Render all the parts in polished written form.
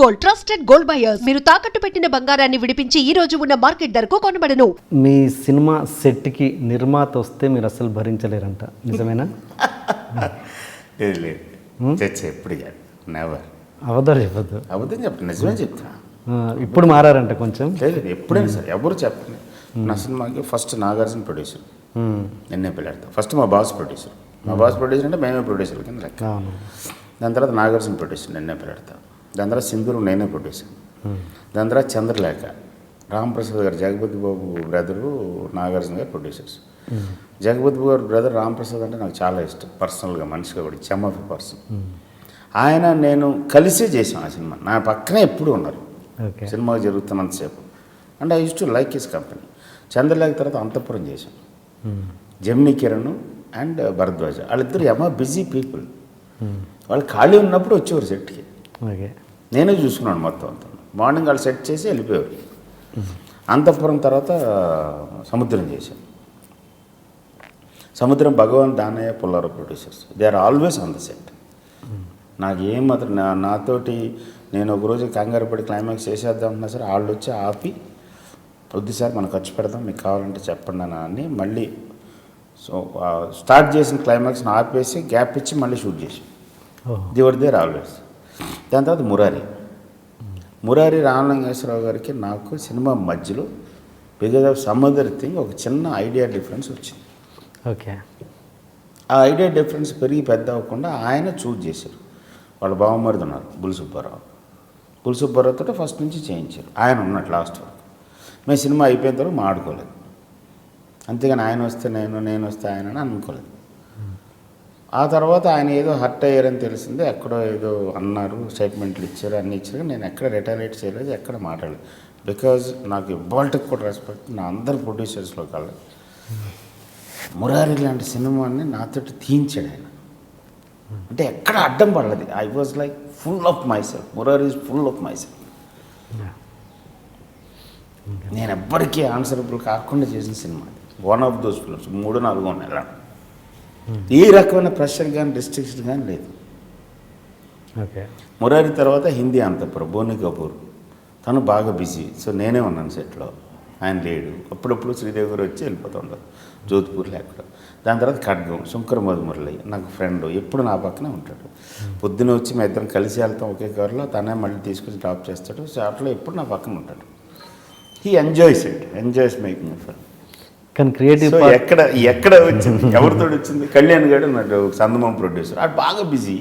Gold, trusted gold buyers. మీరు తాకట్టు పెట్టిన బంగారాన్ని విడిపించి ఈ రోజు ఉన్న మార్కెట్ ధరకు కొనబడను. మీ సినిమా సెట్కి నిర్మాత వస్తే మీరు అసలు భరించలేరంట, నిజమేనా? లేదు తెచ్చా ఎప్పుడు నెవర్. అవద్దరు చెప్పద్దు. అబద్ధం చెప్తాను, నిజమే చెప్తున్నా. ఇప్పుడు మారారంట కొంచెం. లేదు ఎప్పుడైనా సరే ఎవరు చెప్పండి. నా సినిమాకి ఫస్ట్ నాగార్జున ప్రొడ్యూసర్, నిన్నే పెళ్ళాడతాను. ఫస్ట్ మా బాస్ ప్రొడ్యూసర్ అంటే మేమే ప్రొడ్యూసర్ కింద లెక్క. దాని తర్వాత నాగార్జున ప్రొడ్యూసర్, నిన్నే పెళ్ళాడతాను. దాని తర్వాత సింధూరు నేనే ప్రొడ్యూసర్. దాని తర్వాత చంద్రలేఖ, రాంప్రసాద్ గారు, జగపతి బాబు బ్రదరు, నాగార్జున గారు ప్రొడ్యూసర్స్. జగపతి బాబు గారు బ్రదర్ రాంప్రసాద్ అంటే నాకు చాలా ఇష్టం పర్సనల్గా, మనిషిగా కూడా చెమ్మఫీ పర్సన్. ఆయన నేను కలిసే చేసాం ఆ సినిమా. నా పక్కనే ఎప్పుడు ఉన్నారు సినిమా జరుగుతున్నంతసేపు. And I used to like his company. Chandralekha తర్వాత అంతఃపురం చేశాం. జమినీ కిరణ్ అండ్ భరద్వాజ వాళ్ళిద్దరు బిజీ పీపుల్. వాళ్ళు ఖాళీ ఉన్నప్పుడు వచ్చేవారు సెట్కి. నేనే చూసుకున్నాను మొత్తం అంతా. మార్నింగ్ వాళ్ళు సెట్ చేసి వెళ్ళిపోయేవారు. అంతఃపురం తర్వాత సముద్రం చేశాం. Samudram Bhagavan Danayya Pullarao producers. They are always on the set. నాకేం మాత్రం నాతోటి నేను ఒకరోజు కంగారు పడి క్లైమాక్స్ చేసేద్దామన్నా సరే వాళ్ళు వచ్చి ఆపి, వద్దు సార్ మనం ఖర్చు పెడదాం, మీకు కావాలంటే చెప్పండి అని మళ్ళీ స్టార్ట్ చేసిన క్లైమాక్స్ని ఆపేసి గ్యాప్ ఇచ్చి మళ్ళీ షూట్ చేసి దివర్ దేర్ ఆల్వేస్. దాని తర్వాత మురారి రామలింగేశ్వరరావు గారికి నాకు సినిమా మధ్యలో because of some other thing ఒక చిన్న ఐడియా డిఫరెన్స్ వచ్చింది. ఆ ఐడియా డిఫరెన్స్ పెరిగి పెద్ద అవ్వకుండా ఆయన చూజ్ చేశారు. వాళ్ళ బావమరిది ఉన్నారు బుల్సుబ్బారావుతో ఫస్ట్ నుంచి చేయించారు. ఆయన ఉన్నట్టు లాస్ట్ వరకు. మేము సినిమా అయిపోయిన తర్వాత మాడుకోలేదు. అంతేగాని ఆయన వస్తే నేను వస్తే ఆయన అని అనుకోలేదు. ఆ తర్వాత ఆయన ఏదో హర్ట్ అయ్యారని తెలిసింది. ఎక్కడో ఏదో అన్నారు, స్టేట్మెంట్లు ఇచ్చారు, అన్నీ ఇచ్చారు. నేను ఎక్కడ రిటాలియేట్ చేయలేదు, ఎక్కడ మాట్లాడలేదు. బికాజ్ నాకు ఇవాళకి కూడా రెస్పెక్ట్ నా అందరు ప్రొడ్యూసర్స్లో కల్లా. మురారి లాంటి సినిమాని నాతోటి తీయించాడు ఆయన. అంటే ఎక్కడ అడ్డం పడలేదు. I was like full of my self. Murari is full of my self. నేను ఎవ్వరికీ ఆన్సరబుల్ కాకుండా చేసిన cinema. One of those films. 3-4 ఉన్నాయి. ఏ రకమైన ప్రెషర్ కానీ రిస్ట్రిక్షన్ కానీ లేదు. మురారి తర్వాత హిందీ అంతఃపురం, బోని కపూర్. తను బాగా బిజీ. సో నేనే ఉన్నాను సెట్లో, ఆయన లేడు. అప్పుడప్పుడు శ్రీదేవి గారు వచ్చి వెళ్ళిపోతూ ఉంటారు జోధ్పూర్లో ఎక్కడ. దాని తర్వాత ఖడ్గం, శంకర్ మధుమురళి నాకు ఫ్రెండ్, ఎప్పుడు నా పక్కనే ఉంటాడు. పొద్దున వచ్చి మేము ఇద్దరం కలిసి వెళ్తాం ఒకే కారులో. తనే మళ్ళీ తీసుకొచ్చి డ్రాప్ చేస్తాడు. సో అట్లా ఎప్పుడు నా పక్కన ఉంటాడు. He enjoys making film. కానీ క్రియేటివ్ ఎక్కడ వచ్చింది, ఎవరితో వచ్చింది? కళ్యాణ్ గారు నాకు సందమం ప్రొడ్యూసర్, అది బాగా బిజీ.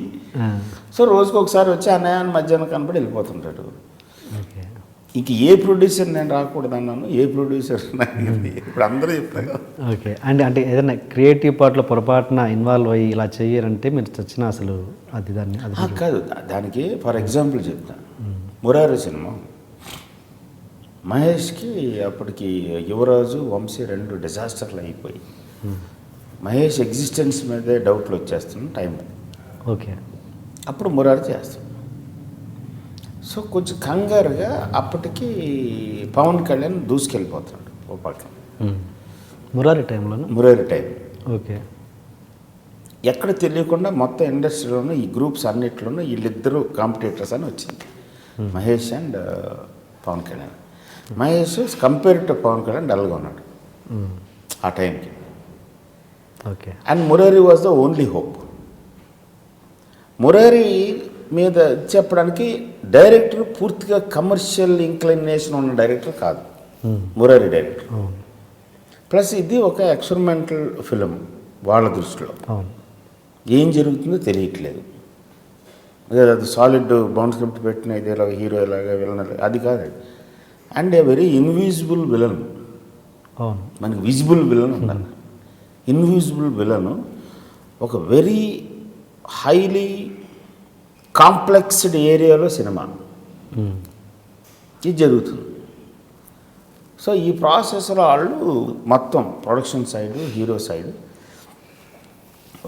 సో రోజుకి ఒకసారి వచ్చి అన్నయ్య మధ్యాహ్నం కనపడి వెళ్ళిపోతుంటాడు. ఇంక ఏ ప్రొడ్యూసర్ నేను రాకూడదు అన్నాను, ఏ ప్రొడ్యూసర్ ఇప్పుడు అందరూ చెప్తారు. అంటే ఏదైనా క్రియేటివ్ పార్ట్లో పొరపాటున ఇన్వాల్వ్ అయ్యి ఇలా చెయ్యారంటే మీరు చచ్చిన అసలు దాన్ని కాదు. దానికి ఫర్ ఎగ్జాంపుల్ చెప్తాను. మురారి సినిమా మహేష్కి అప్పటికి యువరాజు, వంశీ 2 డిజాస్టర్లు అయిపోయి మహేష్ ఎగ్జిస్టెన్స్ మీదే డౌట్లు వచ్చేస్తున్న టైం. అప్పుడు మురారి చేస్తాం. సో కొంచెం కంగారుగా అప్పటికి పవన్ కళ్యాణ్ దూసుకెళ్ళిపోతున్నాడు ఓ పక్కన. మురారి టైం ఎక్కడ తెలియకుండా మొత్తం ఇండస్ట్రీలోనూ ఈ గ్రూప్స్ అన్నిట్లోనూ వీళ్ళిద్దరూ కాంపిటీటర్స్ అని వచ్చింది, Mahesh and Pawan Kalyan. Mahesh compare to Pawan Kalyan డల్గా ఉన్నాడు ఆ టైంకి. And Murari was the only hope. Murari మీద చెప్పడానికి డైరెక్టర్ పూర్తిగా కమర్షియల్ ఇంక్లినేషన్ ఉన్న డైరెక్టర్ కాదు మురారి డైరెక్టర్. ప్లస్ ఇది ఒక ఎక్స్పెరిమెంటల్ ఫిలిం వాళ్ళ దృష్టిలో. ఏం జరుగుతుందో తెలియట్లేదు. అది సాలిడ్ బౌండ్ స్క్రిప్ట్ పెట్టిన ఇది ఇలా హీరో ఇలాగా విలన్ అది కాదు. And a very invisible villain. మనకి విజిబుల్ విలన్ ఉండాలి. ఇన్విజిబుల్ విలన్ ఒక వెరీ హైలీ కాంప్లెక్స్డ్ ఏరియాలో సినిమా ఇది జరుగుతుంది. సో ఈ ప్రాసెస్లో వాళ్ళు మొత్తం ప్రొడక్షన్ సైడ్, హీరో సైడ్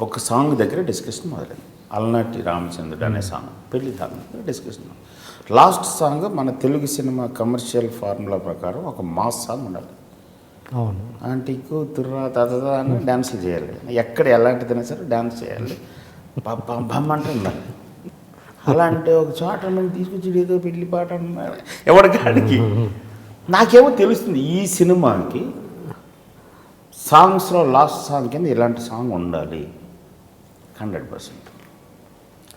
ఒక సాంగ్ దగ్గర డిస్కషన్ మొదలైంది. అలనాటి రామచంద్రుడు అనే సాంగ్ పెళ్లి సాంగ్ డిస్కషన్. లాస్ట్ సాంగ్ మన తెలుగు సినిమా కమర్షియల్ ఫార్ములా ప్రకారం ఒక మాస్ సాంగ్ ఉండాలి. ఆంటీ కూతుర్రా తాత అని డ్యాన్సులు చేయాలి. ఎక్కడ ఎలాంటిదైనా సరే డ్యాన్స్ చేయాలి. బమ్మంటే ఉండాలి. అలాంటి ఒక చోట మనం తీసుకొచ్చి ఏదో పెళ్లి పాట అన్నారు ఎవరికాడికి. నాకేమో తెలుస్తుంది ఈ సినిమాకి సాంగ్స్లో లాస్ట్ సాంగ్ కింద ఇలాంటి సాంగ్ ఉండాలి 100%.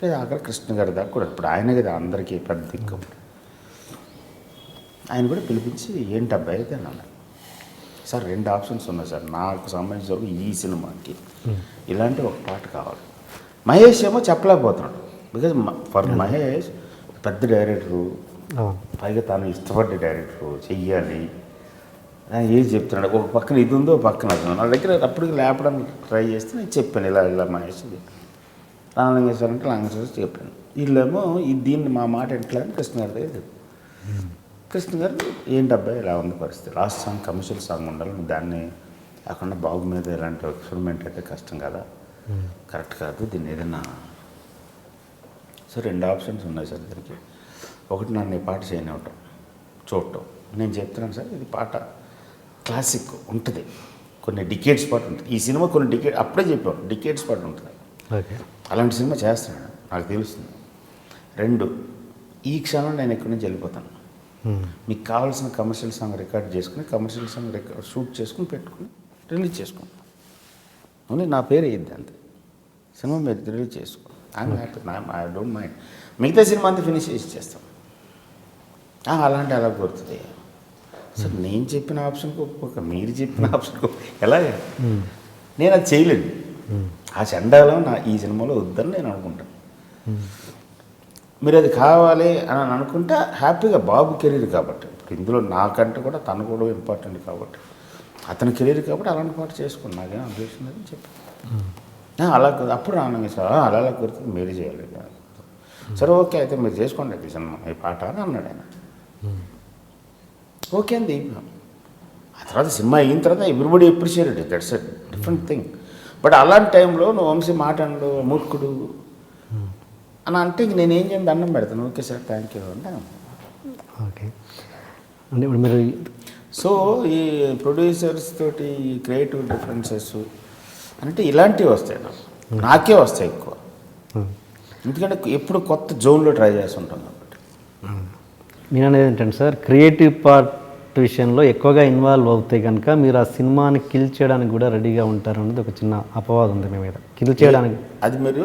లేదా అక్కడ కృష్ణ గారి దాకా కూడా ఇప్పుడు ఆయన కదా అందరికీ పెద్ద దిక్కు. ఆయన కూడా పిలిపించి ఏంటి అబ్బాయి అయితే అన్నాను. సార్ 2 ఆప్షన్స్ ఉన్నాయి సార్ నాకు సంబంధించిన వరకు ఈ సినిమాకి ఇలాంటి ఒక పాట కావాలి. మహేష్ ఏమో చెప్పలేకపోతున్నాడు. బికాజ్ ఫర్ మహేష్ పెద్ద డైరెక్టరు, పైగా తను ఇష్టపడ్డ డైరెక్టరు, చెయ్యాలి ఏది చెప్తున్నాడు. ఒక పక్కన ఇది ఉందో ఒక పక్కన అది నా దగ్గర అప్పటికి లేపడానికి ట్రై చేస్తే నేను చెప్పాను ఇలా మహేష్ రామలింగేశ్వరం అంటే లింగేశ్వరం చెప్పాను. వీళ్ళేమో దీన్ని మా మాట ఎట్లా అని కృష్ణ గారి దగ్గర చెప్పాను. కృష్ణ గారు ఏంటి అబ్బాయి ఇలా ఉంది పరిస్థితి, లాస్ట్ సాంగ్ కమర్షియల్ సాంగ్ ఉండాలి, దాన్ని కాకుండా బాబు మీద ఇలాంటి ఎక్స్పెరిమెంట్ అయితే కష్టం కదా, కరెక్ట్ కాదు, దీన్ని ఏదైనా. సో 2 ఆప్షన్స్ ఉన్నాయి సార్ దీనికి. ఒకటి నన్ను ఈ పాట చేయనివ్వటం, చూడటం. నేను చెప్తున్నాను సార్ ఇది పాట క్లాసిక్ ఉంటుంది, కొన్ని డికేట్స్ పాటు ఉంటుంది. ఈ సినిమా కొన్ని అప్పుడే చెప్పాను డికేట్స్ పాటు ఉంటుంది. అలాంటి సినిమా చేస్తున్నాడు నాకు తెలుస్తుంది. 2 ఈ క్షణం నేను ఎక్కడి నుంచి వెళ్ళిపోతాను. మీకు కావాల్సిన కమర్షియల్ సాంగ్ రికార్డ్ చేసుకుని కమర్షియల్ సాంగ్ షూట్ చేసుకుని పెట్టుకుని రిలీజ్ చేసుకోండి. ఓన్లీ నా పేరు వేయద్ది అంతే. సినిమా మీరు రిలీజ్ చేసుకోండి. I'm happy, I don't mind. మిగతా సినిమా అంతా ఫినిష్ చేసి చేస్తాం. అలాంటి అలా కోరుతుంది సార్. నేను చెప్పిన ఆప్షన్కి ఒప్పుకోక మీరు చెప్పిన ఆప్షన్కి ఎలా నేను అది చేయలేను. ఆ చండాలో ఈ సినిమాలో వద్దని నేను అనుకుంటాను. మీరు అది కావాలి అని అనుకుంటే హ్యాపీగా బాబు కెరీర్ కాబట్టి, ఇప్పుడు ఇందులో నాకంటే కూడా తను కూడా ఇంపార్టెంట్ కాబట్టి అతని కెరీర్ కాబట్టి అలాంటి పాట చేసుకోండి, నాకేం అబ్జెక్షన్ లేదని చెప్పి అలా అప్పుడు రానంగా సార్ అలా కుదురుతుంది మీరే చేయాలి. సరే ఓకే అయితే మీరు చేసుకోండి ఈ సినిమా ఈ పాట అని అన్నాడు ఆయన. ఓకే అండి. ఆ తర్వాత సినిమా అయిన తర్వాత everybody appreciated, that's a different thing. But అలాంటి టైంలో నువ్వు వంశీ మాట అండు మూర్ఖుడు అని అంటే ఇంక నేనేం చేయండి దండం పెడతాను. ఓకే సార్ థ్యాంక్ యూ అంటే ఓకే. అంటే ఇప్పుడు మీరు సో ఈ ప్రొడ్యూసర్స్ తోటి క్రియేటివ్ డిఫరెన్సెస్ అంటే ఇలాంటివి వస్తాయి నాకే వస్తాయి ఎక్కువ. ఎందుకంటే ఎప్పుడు కొత్త జోన్లో ట్రై చేస్తుంటాం కాబట్టి. నేను అనేది ఏంటంటే సార్ క్రియేటివ్ పార్ట్ విషయంలో ఎక్కువగా ఇన్వాల్వ్ అవుతే కనుక మీరు ఆ సినిమాని కిల్ చేయడానికి కూడా రెడీగా ఉంటారు అనేది ఒక చిన్న అపవాదం ఉంది మీ మీద. కిల్ చేయడానికి అది మీరు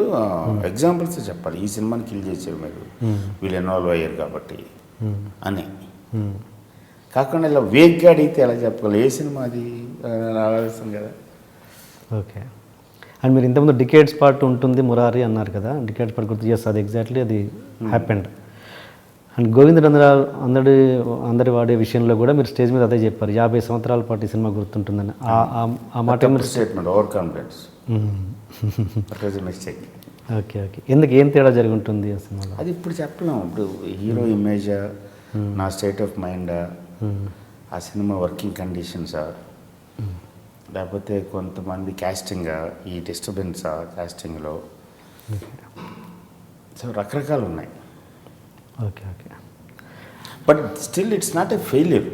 ఎగ్జాంపుల్స్ చెప్పాలి. ఈ సినిమాని కిల్ చేసారు మీరు వీళ్ళు ఇన్వాల్వ్ అయ్యారు కాబట్టి అని కాకుండా ఇలా వేగ్గా అడిగితే ఎలా చెప్పాలి ఏ సినిమా అది ఆలోచిస్తాం కదా. ఓకే. అండ్ మీరు ఇంతకుముందు డికేట్స్ పార్ట్ ఉంటుంది మురారి అన్నారు కదా, డికేట్స్ పార్ట్ గుర్తు చేస్తుంది ఎగ్జాక్ట్లీ అది హ్యాపెండ్. అండ్ గోవిందుడు అందరి వాడే విషయంలో కూడా మీరు స్టేజ్ మీద అదే చెప్పారు 50 సంవత్సరాల పాటు ఈ సినిమా గుర్తుంటుందని. ఆ మాట statement over confidence mistake. Okay okay. ఎందుకు ఏం తేడా జరిగి ఉంటుంది ఆ సినిమాలో? అది ఇప్పుడు చెప్పలేము. ఇప్పుడు హీరో ఇమేజ్, నా స్టేట్ ఆఫ్ మైండ్, ఆ సినిమా వర్కింగ్ కండిషన్సా, లేకపోతే కొంతమంది క్యాస్టింగ్ ఈ డిస్టర్బెన్స్ క్యాస్టింగ్లో, సో రకరకాలు ఉన్నాయి. Okay okay. But still it's not a failure.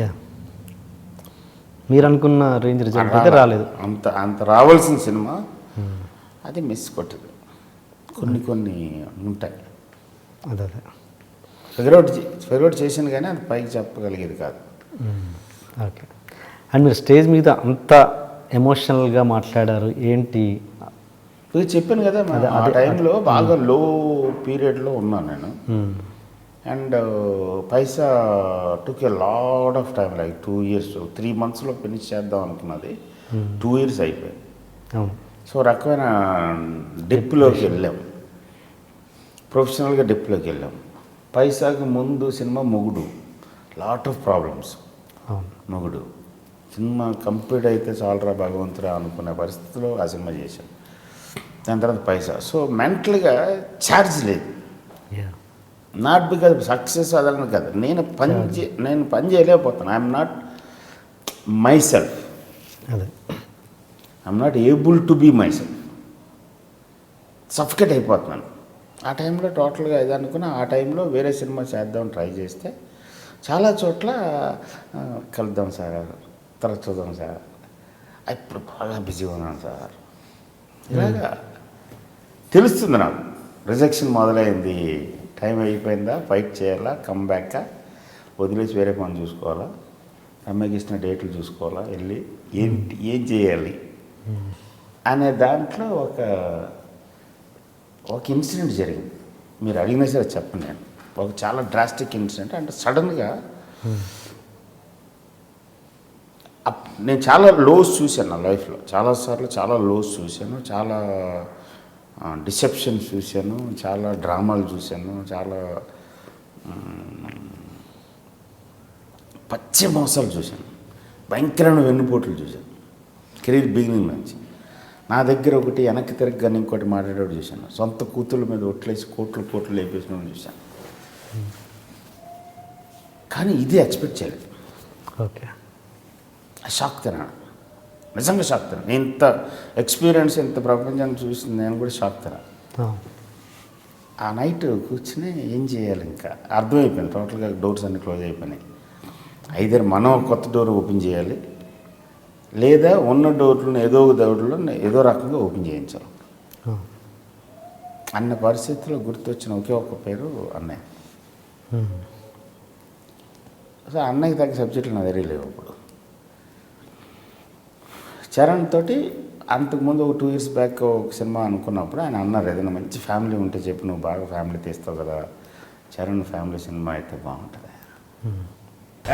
Yeah, మీరు అనుకున్న రేంజ్ రిజల్ట్ అయితే రాలేదు. అంత రావాల్సిన సినిమా అది మిస్ కొట్టదు. కొన్ని ఉంటాయి. అదే ఫెయిల్యూర్ చేసింది కానీ అది పైకి చెప్పగలిగేది కాదు. ఓకే. అండ్ మీరు స్టేజ్ మీద అంత ఎమోషనల్గా మాట్లాడారు ఏంటి? చెప్పాను కదా ఆ టైంలో బాగా లో పీరియడ్లో ఉన్నాను నేను. And Paisa took a lot of time like 2 years 3 monthsలో ఫినిష్ చేద్దాం అనుకున్నది 2 years అయిపోయింది. సో రకమైన డిప్లోకి వెళ్ళాం, ప్రొఫెషనల్గా డిప్లోకి వెళ్ళాం. పైసాకి ముందు సినిమా మొగుడు, లాట్ ఆఫ్ ప్రాబ్లమ్స్. మొగుడు సినిమా కంప్లీట్ అయితే చాలరా భగవంతురా అనుకునే పరిస్థితిలో ఆ సినిమా చేశాను. దాని తర్వాత పైసా. సో మెంటల్గా ఛార్జ్ లేదు. నాట్ బికాజ్ సక్సెస్ అదన కదా, నేను పని చేయలేకపోతాను. I'm not myself, I'm not able to be myself. Suffocate అయిపోతున్నాను ఆ టైంలో. టోటల్గా ఇది అనుకున్న ఆ టైంలో వేరే సినిమా చేద్దామని ట్రై చేస్తే చాలా చోట్ల కలుద్దాం సార్, తర్వాత చూద్దాం సార్, ఇప్పుడు బాగా బిజీగా ఉన్నాను సార్, ఇలాగా తెలుస్తుంది నాకు. రిజెక్షన్ మొదలైంది. టైం అయిపోయిందా, ఫైట్ చేయాలా, కమ్ బ్యాకా, వదిలేసి వేరే పని చూసుకోవాలా, అమ్మాయికి ఇచ్చిన డేట్లు చూసుకోవాలా, వెళ్ళి ఏం చేయాలి అనే దాంట్లో ఒక ఇన్సిడెంట్ జరిగింది. మీరు అడిగినా సరే చెప్పండి. నేను ఒక చాలా డ్రాస్టిక్ ఇన్సిడెంట్. అంటే సడన్గా నేను చాలా లోస్ చూశాను నా లైఫ్లో. చాలాసార్లు చాలా లోస్ చూశాను, చాలా డిసెప్షన్ చూశాను, చాలా డ్రామాలు చూశాను, చాలా పచ్చి మోసాలు చూశాను, భయంకరమైన వెన్నుపోట్లు చూశాను కెరీర్ బిగినింగ్ నుంచి. నా దగ్గర ఒకటి వెనక్కి తిరగగానే ఇంకోటి మాట్లాడేవాడు చూశాను. సొంత కూతుళ్ళ మీద ఒట్లేసి కోట్లు లేపేసిన చూశాను. కానీ ఇది ఎక్స్పెక్ట్ చేయలేదు. ఓకే, షాక్ తిన్నాను, నిజంగా షాక్ తిన్నాను. నేను ఇంత ఎక్స్పీరియన్స్, ఇంత ప్రపంచాన్ని చూసింది నేను కూడా షాక్ తిన్నాను. ఆ నైట్ కూర్చుని ఏం చేయాలి ఇంకా అర్థమైపోయింది. టోటల్గా డోర్స్ అన్నీ క్లోజ్ అయిపోయినాయి. ఐదర్ మనం కొత్త డోర్ ఓపెన్ చేయాలి, లేదా ఉన్న డోర్లను ఏదో ఒక డోర్లో ఏదో రకంగా ఓపెన్ చేయించాలి అన్న పరిస్థితుల్లో గుర్తొచ్చిన ఒకే ఒక్క పేరు అన్నయ్య. సో అన్నయ్యకి తగ్గ సబ్జెక్టులు నా దగ్గర లేవు. అప్పుడు చరణ్ తోటి అంతకుముందు ఒక 2 years బ్యాక్ ఒక సినిమా అనుకున్నప్పుడు ఆయన అన్నారు, ఏదైనా మంచి ఫ్యామిలీ ఉంటే చెప్పు, నువ్వు బాగా ఫ్యామిలీ తీస్తావు కదా, చరణ్ ఫ్యామిలీ సినిమా అయితే బాగుంటుంది.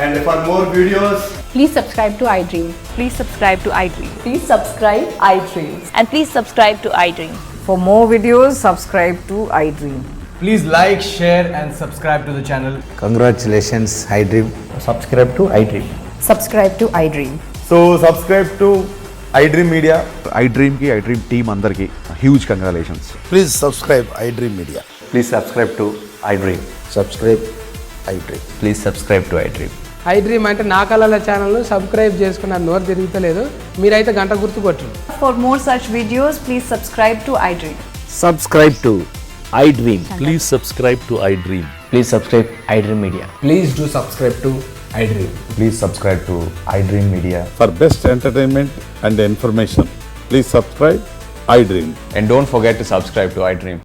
And for more videos, Please subscribe to iDream. Please subscribe to iDream. Please subscribe iDream. And please subscribe to iDream. For more videos, subscribe to iDream. please like, share and subscribe to the channel. Congratulations, iDream. Subscribe to iDream. Subscribe to iDream. So subscribe to iDream Media. iDream ki iDream team andarki huge congratulations. Please subscribe iDream Media. Please subscribe to iDream. Subscribe iDream. Please subscribe to iDream. iDream అంటే నా కళల ఛానల్ను subscribe చేసుకున్న నోరు తిరుగుతలేదు, మీరైతే గంట గుర్తు కొట్టండి. For more such videos, please subscribe to iDream. Subscribe to iDream. Please subscribe to iDream. Please subscribe iDream Media. Please do subscribe to iDream. Please subscribe to iDream Media. For best entertainment and information, please subscribe iDream. And don't forget to subscribe to iDream.